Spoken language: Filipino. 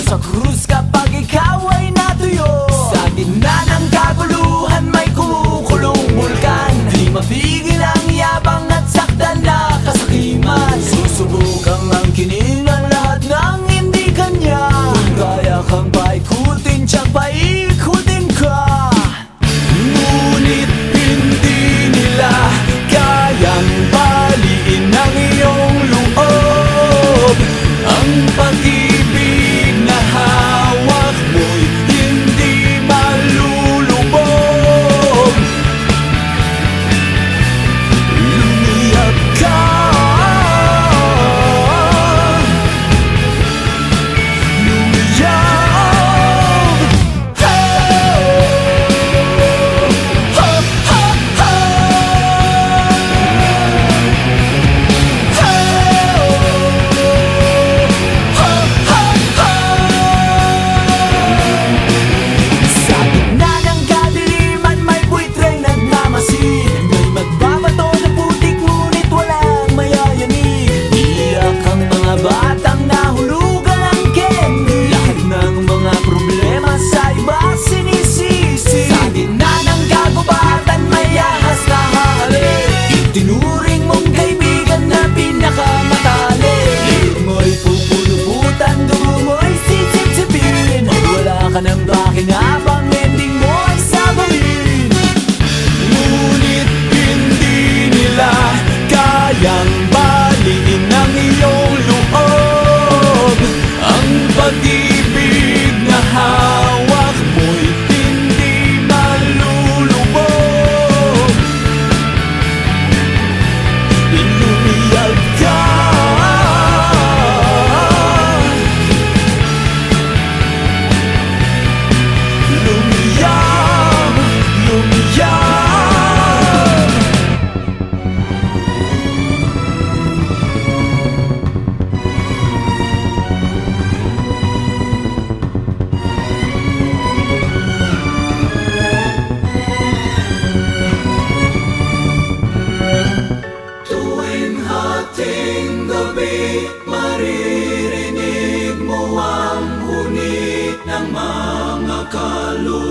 sa krus kapag ikaw ay natuyo. Sa gitna ng kaguluhan may kumukulong bulkan. Di mapigil ang yabang at sakdal na kasakiman. Susubukang angkinin ang lahat ng hindi kanya. Kung kaya kang paikutin, tiyak paikutin ka. Ngunit hindi nila kayang baliin ang iyong loob. Ang pag-ibig na hawak mo'y hindi malulubog. Lumiyap ka, lumiyap. Sa gitna ng kadiliman may buitreng nagmamasid. May magbabato ng putik ngunit walang mayayanig. Iyak ang mga batang nahulugan ng candy. Lahat ng mga problema sa iba sinisisi. Sa gitna ng kagubatan may ahas na halik. Itinuring mong kaibigan na pinakamatalik. Liit mo'y pupuluputan, dugo mo'y sisip-sipin. Wala ka nang pakinabang, ending mo ay sabahin. Ngunit hindi nila kayang baliin ang iyong loob. Ang pag-ibig na hawak mo'y hindi malulubog. Lumiyap ka, lumiyap, lumiyap. Tuwing hating gabi, maririnig mo ang hunit ng mga kaluluwa.